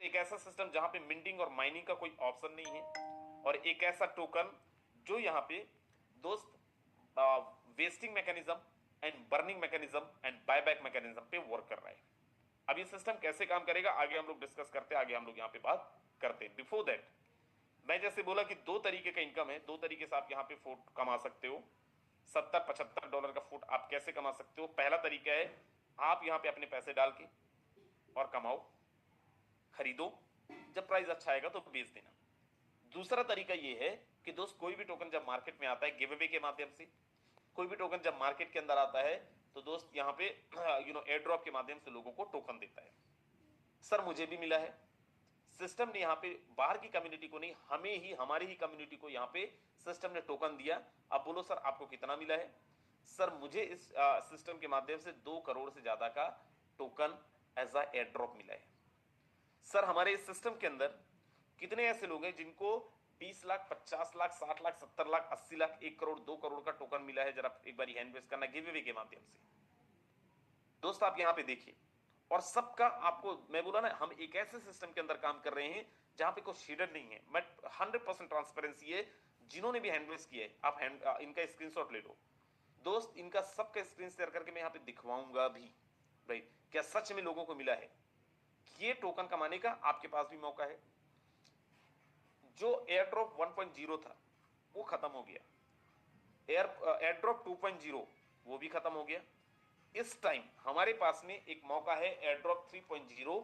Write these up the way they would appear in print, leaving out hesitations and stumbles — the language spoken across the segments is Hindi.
एक ऐसा सिस्टम जहां पे मिंटिंग और माइनिंग का कोई ऑप्शन नहीं है, और एक ऐसा टोकन जो यहाँ पे दोस्त wasting mechanism and burning mechanism and buyback mechanism पे वर्क कर रहा है। अब ये सिस्टम कैसे काम करेगा आगे हम लोग डिस्कस करते हैं, आगे हम लोग यहाँ पे बात करते हैं। बिफोर दैट मैं जैसे बोला कि दो तरीके का इनकम है, दो तरीके से आप यहाँ पे फुट कमा सकते हो। $70-75 का फुट आप कैसे कमा सकते हो? पहला तरीका है आप यहाँ पे अपने पैसे डाल के और कमाओ, खरीदो, जब प्राइस अच्छा आएगा तो बेच देना। दूसरा तरीका यह है कि दोस्त कोई भी टोकन जब मार्केट में आता है गिव अवे के माध्यम से, कोई भी टोकन जब मार्केट के अंदर आता है तो दोस्त यहाँ पे एयर ड्रॉप के माध्यम से लोगों को टोकन देता है। सर मुझे भी मिला है, सिस्टम ने यहाँ पे बाहर की कम्युनिटी को नहीं, हमें ही, हमारी ही कम्युनिटी को यहाँ पे सिस्टम ने टोकन दिया। अब बोलो सर आपको कितना मिला है? सर मुझे इस सिस्टम के माध्यम से 2 करोड़ से ज्यादा का token as a airdrop मिला है। सर हमारे इस सिस्टम के अंदर कितने ऐसे लोग हैं जिनको 20 लाख, 50 लाख, 60 लाख, 70 लाख, 80 लाख, 1 करोड़, 2 करोड़ का टोकन मिला है? जरा एक बार हैंड रेज करना गिव अवे के माध्यम से। दोस्त आप यहां पे देखिए, और सबका आपको मैं बोला ना, हम एक ऐसे सिस्टम के अंदर काम कर रहे हैं जहां पे कोई शेडर नहीं है, बट 100% ट्रांसपेरेंसी है। जिन्होंने भी हैंड रेज किया है आप इनका स्क्रीनशॉट ले लो दोस्त, इनका सबका स्क्रीन शेयर करके मैं यहां पे दिखवाऊंगा भी भाई क्या सच में लोगों को मिला है। ये टोकन कमाने का आपके पास भी मौका है। जो एयर ड्रॉप 1.0 था वो खत्म हो गया, एयर ड्रॉप 2.0 वो भी खत्म हो गया। इस टाइम हमारे पास में एक मौका है एयर ड्रॉप 3.0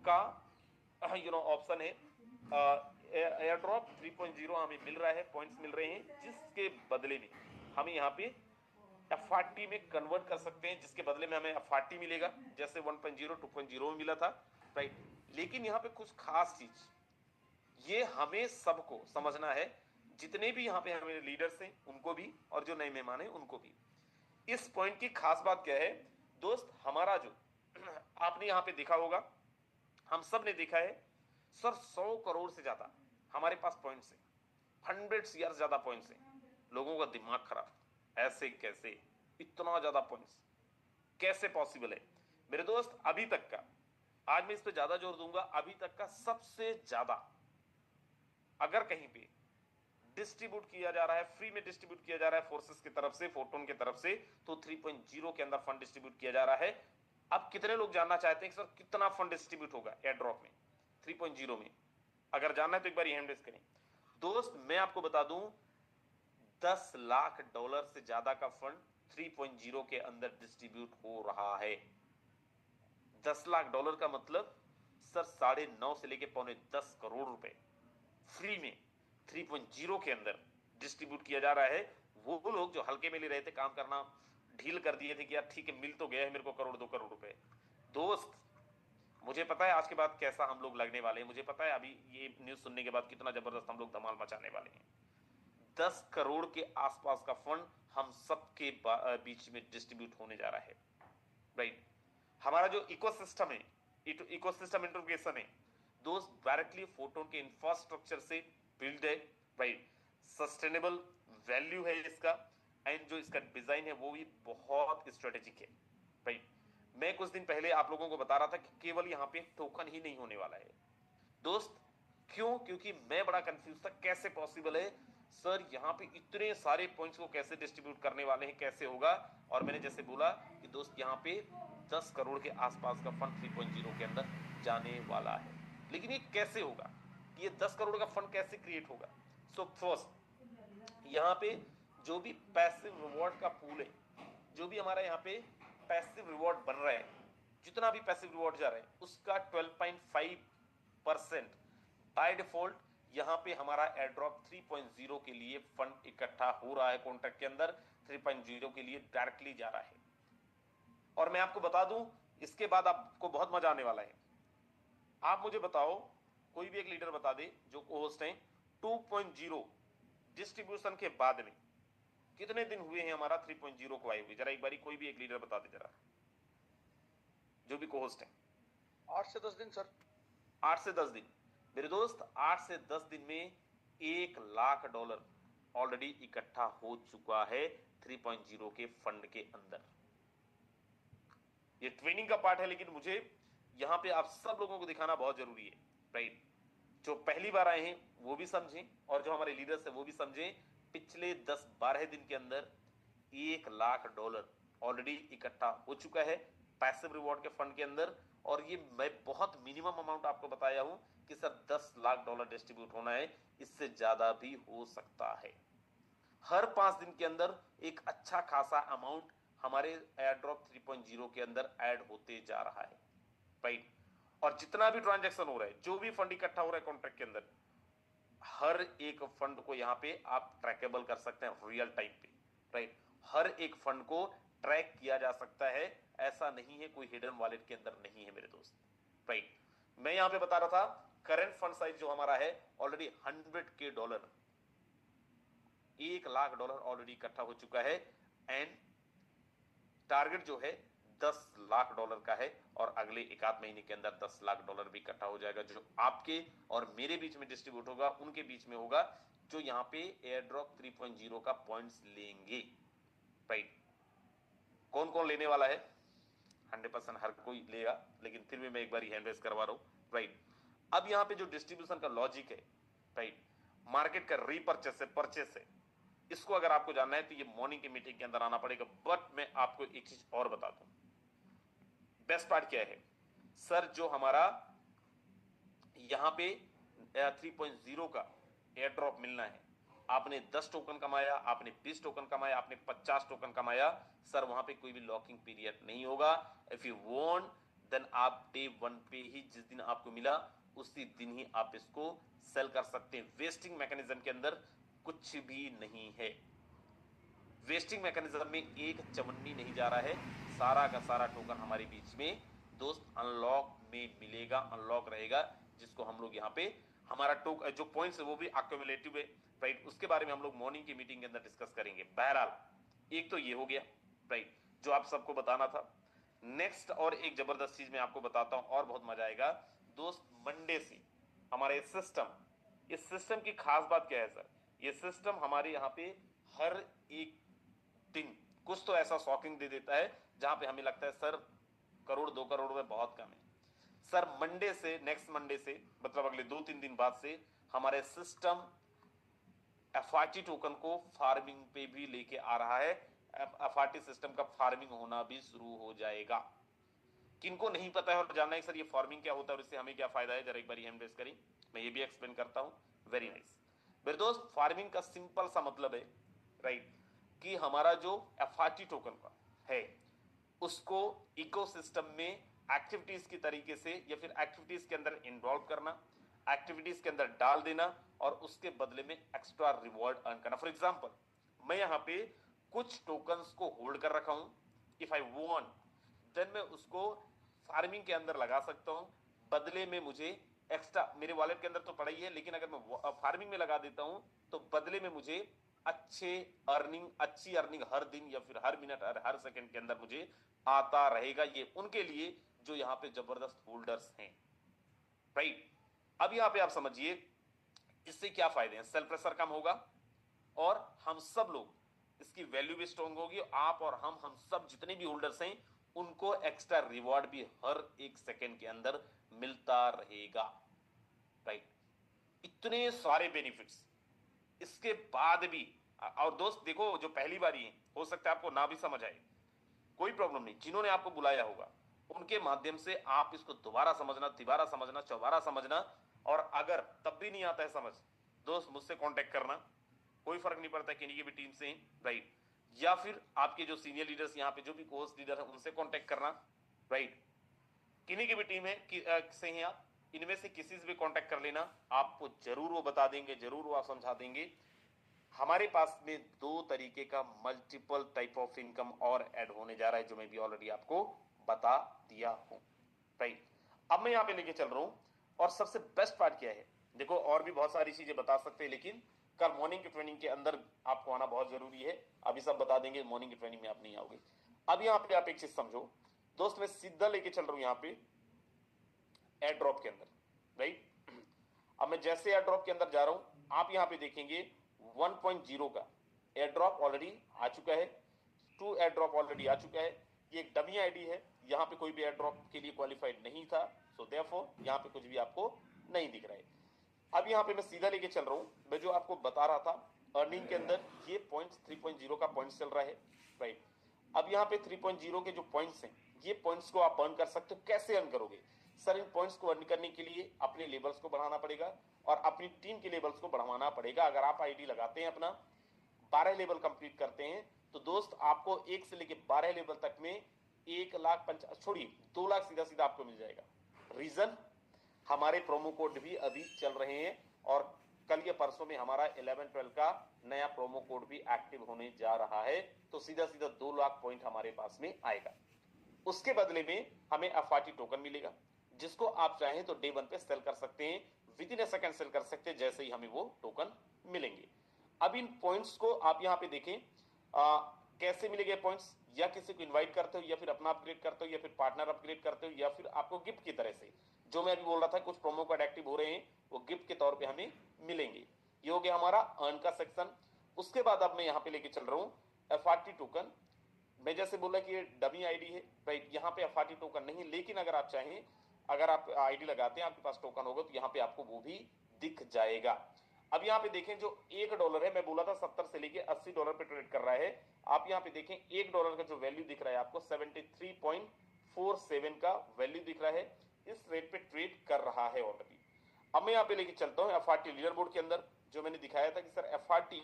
का, ऑप्शन है। एयर ड्रॉप 3.0 हमें मिल रहा है, पॉइंट्स मिल रहे हैं, जिसके बदले में हमें यहाँ पे एफआरटी में कन्वर्ट कर सकते हैं, जिसके बदले में हमें एफआरटी मिलेगा जैसे 1.0 2.0 में मिला था, राइट। लेकिन यहाँ पे कुछ खास चीज ये हमें सबको समझना है, जितने भी यहाँ पे हमारे लीडर्स हैं उनको भी और जो नए मेहमान हैं उनको भी। इस पॉइंट की खास बात क्या है दोस्त, हमारा जो आपने यहाँ पे देखा होगा, हम सब ने देखा है सर 100 करोड़ से ज्यादा हमारे पास पॉइंट्स हैं, 100 ईयर ज्यादा पॉइंट्स हैं। लोगों का दिमाग खराब, ऐसे कैसे इतना ज्यादा पॉइंट्स कैसे पॉसिबल है? मेरे दोस्त अभी तक का, आज मैं इस पे ज्यादा जोर दूंगा, अभी तक का सबसे ज्यादा अगर कहीं पे डिस्ट्रीब्यूट किया जा रहा है, फ्री में डिस्ट्रीब्यूट किया जा रहा है फोर्सेस की तरफ से, फोटोन की तरफ से, तो 3.0 के अंदर फंड डिस्ट्रीब्यूट किया जा रहा है। अब कितने लोग जानना चाहते हैं कि सर कितना फंड डिस्ट्रीब्यूट होगा एयर ड्रॉप में 3.0 में? अगर जानना है तो एक बार हैंड रेज करें। दोस्त मैं आपको बता दूं, $10 लाख से ज्यादा का फंड 3.0 के अंदर डिस्ट्रीब्यूट हो रहा है। $10 लाख का मतलब सर 9.5 से लेके पौने 10 करोड़ रुपए फ्री में 3.0 के अंदर डिस्ट्रीब्यूट किया जा रहा है। वो लोग जो हल्के में ले रहे थे, काम करना ढील कर दिए थे कि यार ठीक है मिल तो गया है मेरे को करोड़ 2 करोड़ रुपए, दोस्त मुझे पता है आज के बाद कैसा हम लोग लगने वाले हैं, मुझे पता है अभी ये न्यूज सुनने के बाद कितना जबरदस्त हम लोग धमाल मचाने वाले हैं। 10 करोड़ के आसपास का फंड हम सबके बीच में डिस्ट्रीब्यूट होने जा रहा है, राइट। हमारा जो इकोसिस्टम है, इकोसिस्टम इंटीग्रेशन है दोस्त, डायरेक्टली फोटोन के इंफ्रास्ट्रक्चर से बिल्ड है, राइट। सस्टेनेबल वैल्यू है इसका, एंड जो इसका डिजाइन है वो भी बहुत स्ट्रेटेजिक है, राइट। मैं कुछ दिन पहले आप लोगों को बता रहा था कि केवल यहाँ पे टोकन ही नहीं होने वाला है दोस्त। क्यों? क्योंकि मैं बड़ा कंफ्यूज था कैसे पॉसिबल है सर यहाँ पे इतने सारे पॉइंट्स को कैसे डिस्ट्रीब्यूट करने वाले हैं, कैसे होगा? और मैंने जैसे बोला कि दोस्त यहाँ पे 10 करोड़ के आसपास का फंड 3.0 के अंदर जाने वाला है, लेकिन ये कैसे होगा? ये 10 करोड़ का फंड कैसे क्रिएट होगा? सो फर्स्ट यहाँ पे जो भी पैसिव रिवॉर्ड का पूल है, जो भी हमारा यहाँ पे पैसिव रिवॉर्ड बन रहा है, जितना भी पैसिव रिवॉर्ड जा रहा है उसका 12.5% बाय डिफॉल्ट यहां पे हमारा एयरड्रॉप 3.0 के लिए फंड इकट्ठा हो रहा है, कॉन्ट्रैक्ट के अंदर 3.0 के लिए डायरेक्टली जा रहा है। और मैं आपको बता दूं इसके बाद आपको बहुत मजा आने वाला है। आप मुझे बताओ, कोई भी एक लीडर बता दे जो होस्ट हैं, 2.0 डिस्ट्रीब्यूशन के बाद में कितने दिन हुए हैं हमारा 3.0 को आए हुए? जरा एक बारी कोई भी एक लीडर बता दे जरा, जो भी को-होस्ट है। 8 से 10 दिन सर। 8 से 10 दिन मेरे दोस्त, 8 से 10 दिन में $1 लाख ऑलरेडी इकट्ठा हो चुका है 3.0 के फंड के अंदर। ये ट्रेनिंग का पार्ट है, लेकिन मुझे यहां पे आप सब लोगों को दिखाना बहुत जरूरी है। राइट। जो पहली बार आए हैं वो भी समझें और जो हमारे लीडर्स हैं वो भी समझें, पिछले 10-12 दिन के अंदर $1 लाख ऑलरेडी इकट्ठा हो चुका है पैसिव रिवॉर्ड के फंड के अंदर। और ये मैं बहुत मिनिमम अमाउंट आपको बताया हूं कि सर $10 लाख डिस्ट्रीब्यूट होना है, इससे ज्यादा भी हो सकता है। हर 5 दिन के अंदर एक अच्छा खासा अमाउंट हमारे एयरड्रॉप 3.0 के अंदर ऐड होते जा रहा है, राइट। और जितना भी ट्रांजैक्शन हो रहा है, जो भी फंड इकट्ठा हो रहा है कॉन्ट्रैक्ट के अंदर, हर एक फंड को यहां पे आप ट्रैकेबल कर सकते हैं रियल टाइम पे, राइट। हर एक फंड को ट्रैक किया जा सकता है, ऐसा नहीं है कोई हिडन वॉलेट के अंदर नहीं है मेरे दोस्त, राइट। मैं यहां पे बता रहा था करंट फंड साइज जो हमारा है ऑलरेडी $100K, $1 लाख ऑलरेडी इकट्ठा हो चुका है। एंड टारगेट जो है $10 लाख का है और अगले एक आध महीने के अंदर $10 लाख भी इकट्ठा हो जाएगा, जो आपके और मेरे बीच में डिस्ट्रीब्यूट होगा, उनके बीच में होगा जो यहाँ पे एयरड्रॉप 3.0 का पॉइंट्स लेंगे, राइट। कौन कौन लेने वाला है? 100% हर कोई लेगा, लेकिन फिर भी मैं एक बार हैंड रेज करवा रहा हूं, राइट। अब यहाँ पे जो डिस्ट्रीब्यूशन का लॉजिक है, राइट, मार्केट का रीपर्चेस से परचेस है, इसको अगर आपको जानना है तो ये मॉर्निंग की मीटिंग के अंदर आना पड़ेगा। बट मैं आपको एक चीज और बता दूं, बेस्ट पार्ट क्या है सर, जो हमारा यहां पे 3.0 का एयर ड्रॉप मिलना है, आपने 10 टोकन कमाया, आपने 20 टोकन कमाया, आपने 50 टोकन कमाया, सर वहां पे कोई भी लॉकिंग पीरियड नहीं होगा। इफ यू वांट देन आप डे 1 पे ही, जिस दिन आपको मिला उसी दिन ही आप इसको सेल कर सकते हैं। वेस्टिंग मैकेनिज्म के अंदर कुछ भी नहीं है, वेस्टिंग मैकेनिज्म में एक चवन्नी नहीं जा रहा है, सारा का सारा टोकन हमारे बीच में दोस्त अनलॉक में मिलेगा, अनलॉक रहेगा, जिसको हम लोग यहाँ पे हमारा जो पॉइंट्स है वो भी एक्यूमुलेटिव है, राइट। उसके बारे में हम लोग मॉर्निंग की मीटिंग के अंदर डिस्कस करेंगे। बहरहाल एक तो ये हो गया, राइट, जो आप सबको बताना था। नेक्स्ट और एक जबरदस्त चीज मैं आपको बताता हूं और बहुत मजा आएगा दोस्त। मंडे से हमारे सिस्टम, इस सिस्टम की खास बात क्या है सर, ये सिस्टम हमारे यहाँ पे हर एक दिन कुछ तो ऐसा शॉकिंग दे देता है जहां पे हमें लगता है सर करोड़ 2 करोड़ में बहुत कम है। सर मंडे से, नेक्स्ट मंडे से, मतलब अगले 2-3 दिन बाद से हमारे सिस्टम एफआरटी टोकन को फार्मिंग पे भी लेके आ रहा है। एफआरटी सिस्टम का फार्मिंग होना भी शुरू हो जाएगा। किनको नहीं पता है और जानना है सर ये फार्मिंग क्या होता है और इससे हमें क्या फायदा है, जरा एक बार हैंड रेज करें, मैं ये भी एक्सप्लेन करता हूं। वेरी नाइस मेरे दोस्त, फार्मिंग का सिंपल सा मतलब है, राइट, कि हमारा जो एफआरटी टोकन का है उसको इकोसिस्टम में एक्टिविटीज की तरीके से या फिर एक्टिविटीज के अंदर इन्वॉल्व करना, एक्टिविटीज के अंदर डाल देना और उसके बदले में एक्स्ट्रा रिवॉर्ड अर्न करना। फॉर एग्जांपल मैं यहाँ पे कुछ टोकन्स को होल्ड कर रखा हूं, इफ आई वांट देन मैं उसको फार्मिंग के अंदर लगा सकता हूं, बदले में मुझे एक्स्ट्रा, मेरे वॉलेट के अंदर तो पड़ा ही है, लेकिन अगर मैं फार्मिंग में लगा देता हूं तो बदले में मुझे अच्छी अर्निंग हर दिन या फिर हर मिनट हर सेकंड के अंदर मुझे आता रहेगा। ये उनके लिए जो यहाँ पे जबरदस्त होल्डर्स हैं, राइट। अब यहाँ पे आप समझिए इससे क्या फायदे हैं, सेल प्रेशर कम होगा और हम सब लोग इसकी वैल्यू भी स्ट्रॉन्ग होगी। आप और हम सब जितने भी होल्डर्स हैं उनको एक्स्ट्रा रिवॉर्ड भी हर एक सेकंड के अंदर मिलता रहेगा, राइट। इतने सारे बेनिफिट्स इसके बाद भी। और दोस्त देखो, जो पहली बार ही हो सकता है आपको ना भी समझ आए, कोई प्रॉब्लम नहीं, जिन्होंने आपको बुलाया होगा उनके माध्यम से आप इसको दोबारा समझना, तिबारा समझना, चौबारा समझना। और अगर तब भी नहीं आता है समझ, दोस्त मुझसे कांटेक्ट करना, कोई फर्क नहीं पड़ता किन्हीं की भी टीम से, राइट, या फिर आपके जो सीनियर लीडर्स यहाँ पे जो भी कोर्स लीडर है उनसे कांटेक्ट करना, राइट। किन्हीं की भी टीम है से हैं आप, इनमें से किसी से भी कांटेक्ट कर लेना, आपको जरूर वो बता देंगे, जरूर वो आप समझा देंगे। हमारे पास में 2 तरीके का मल्टीपल टाइप ऑफ इनकम और ऐड होने जा रहा है, जो मैं भी ऑलरेडी आपको बता दिया हूं, राइट। अब मैं यहां पे लेके चल रहा हूं और सबसे बेस्ट पार्ट क्या है, देखो और भी बहुत सारी चीजें बता सकते हैं, लेकिन कल मॉर्निंग की ट्रेनिंग के अंदर आपको आना बहुत जरूरी है। अभी सब बता देंगे, मॉर्निंग की ट्रेनिंग में आप नहीं आओगे। अब यहाँ पे आप एक चीज समझो दोस्त, मैं सीधा लेके चल रहा हूं यहाँ पे एयर ड्रॉप के अंदर, राइट। अब मैं जैसे एयर ड्रॉप के अंदर जा रहा हूं, आप यहाँ पे देखेंगे 1.0 का एयर ड्रॉप ऑलरेडी आ चुका है, 2 एयर ड्रॉप ऑलरेडी आ चुका है। ये एक डमी आईडी है, यहाँ पे कोई भी एयर ड्रॉप के लिए क्वालिफाइड नहीं था, सो देयरफॉर यहाँ पे कुछ भी आपको नहीं दिख रहा है। अब यहाँ पे मैं सीधा लेके चल रहा हूँ, मैं जो आपको बता रहा था अर्निंग के अंदर ये पॉइंट्स 3.0 का पॉइंट्स चल रहा है, राइट। अब यहाँ पे 3.0 के जो पॉइंट्स हैं, ये पॉइंट्स को आप अर्न कर सकते हो। कैसे अर्न करोगे सर? इन पॉइंट्स को अर्न करने के लिए अपने लेवल्स को बढ़ाना पड़ेगा और अपनी टीम के लेवल्स को बढ़ाना पड़ेगा। अगर आप आईडी लगाते हैं, अपना 12 लेवल कंप्लीट करते हैं, तो दोस्त आपको 1 से लेके 12 लेवल तक में 1,50,000 छोड़िए 2 लाख सीधा सीधा आपको मिल जाएगा। रीजन, हमारे प्रोमो कोड भी अभी चल रहे हैं और कल या परसों में हमारा 11-12 का नया प्रोमो कोड भी एक्टिव होने जा रहा है, तो सीधा सीधा 2 लाख पॉइंट हमारे पास में आएगा। उसके बदले में हमें FRT टोकन मिलेगा, जिसको आप चाहें तो डे 1 पे सेल कर सकते हैं, within a second sell कर सकते हैं जैसे ही हमें वो टोकन मिलेंगे। अब इन पॉइंट्स को आप यहां पे देखें, कैसे मिलेंगे पॉइंट्स? या किसी को इनवाइट करते हो, या फिर अपना अपग्रेड करते हो, या फिर पार्टनर अपग्रेड करते हो, या फिर आपको गिफ्ट की तरह से, जो मैं अभी बोल रहा था कुछ प्रोमो कोड एक्टिव हो रहे हैं, वो गिफ्ट के तौर पे हमें मिलेंगे। ये हो गया हमारा अर्न का सेक्शन। उसके बाद अब मैं यहाँ पे लेके चल रहा हूँ FRT टोकन। मैं जैसे बोला कि ये डमी आईडी है, राइट। यहाँ पे FRT टोकन नहीं, लेकिन अगर आप चाहें, अगर आप आईडी लगाते हैं, आपके पास टोकन होगा, तो यहाँ पे आपको वो भी दिख जाएगा। अब यहाँ पे देखें, जो $1 है, मैं बोला था 70 से लेके $80 पे ट्रेड कर रहा है। आप यहाँ पे देखें $1 का जो वैल्यू दिख रहा है आपको 73.47 का वैल्यू दिख रहा है। इस रेट पे ट्रेड कर रहा है ऑलरेडी। अब मैं यहाँ पे लेके चलता हूँ FRT लीडर बोर्ड के अंदर, जो मैंने दिखाया था कि सर FRT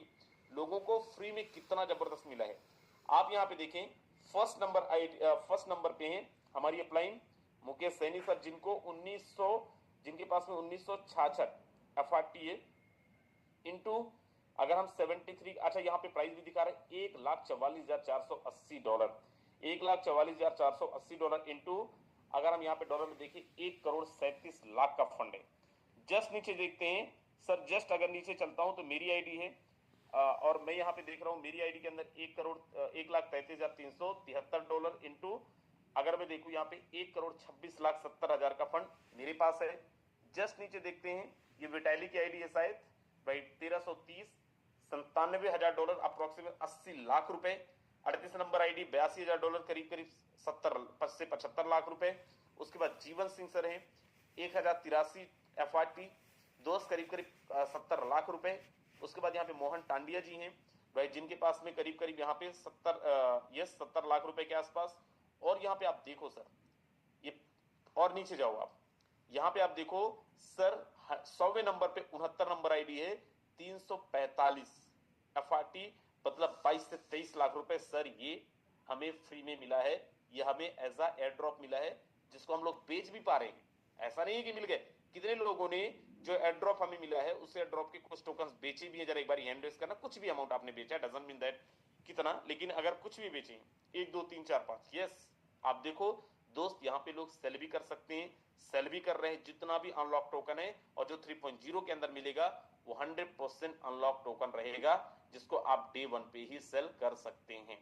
लोगों को फ्री में कितना जबरदस्त मिला है। आप यहाँ पे देखें, फर्स्ट नंबर पे हैं हमारी अपलाइन मुकेश सैनी सर, जिनको 1900, जिनके पास में 1966 FRT है, इंटू अगर हम 73, अच्छा यहाँ पे प्राइस भी दिखा रहे हैं $1,44,480, $1,44,480 इंटू अगर हम यहाँ पे डॉलर में देखिए 1,37,00,000 का फंड है। जस्ट नीचे देखते हैं सर, जस्ट अगर नीचे चलता हूं तो मेरी आईडी है और मैं यहाँ पे देख रहा हूँ मेरी आईडी के अंदर $1,33,373 इंटू अगर मैं देखूं यहाँ पे 1,26,70,000 का फंड मेरे पास है। जस्ट नीचे देखते हैं, ये विटाली की आईडी है शायद, राइट, 1330, $97,000 अप्रोक्सीमेट 80 लाख रुपए। 38 नंबर आईडी $82,000 करीब करीब 70 से 75 लाख रुपए। उसके बाद जीवन सिंह सर हैं 1083 FRT, दोस्त करीब करीब 70 लाख रुपए। उसके बाद यहाँ पे मोहन टांडिया जी हैं, भाई, जिनके पास में करीब करीब यहाँ पे 70 लाख रुपए के आसपास। और यहाँ पे आप देखो सर, ये और नीचे जाओ आप, यहाँ पे आप देखो सर 100वें नंबर पे 69 नंबर आईडी है 345 FRT, मतलब 22 से 23 लाख रुपए सर ये हमें फ्री में मिला है। ये हमें एज अ एयर ड्रॉप मिला है, जिसको हम लोग बेच भी पा रहे हैं। ऐसा नहीं है कि मिल गए, कितने लोगों ने जो एयर ड्रॉप हमें मिला है उस एयर ड्रॉप के कुछ टोकन्स बेचे भी हैं। जरा एक बार हैंड रेज करना, कुछ भी अमाउंट आपने बेचा, डजंट मीन दैट कितना, लेकिन अगर कुछ भी बेचे 1 2 3 4 5, यस आप देखो दोस्त, यहाँ पे लोग सेल भी कर सकते हैं, सेल भी कर रहे हैं। जितना भी अनलॉक टोकन है और जो 3.0 के अंदर मिलेगा वो 100% अनलॉक टोकन रहेगा, जिसको आप डे 1 पे ही सेल कर सकते हैं।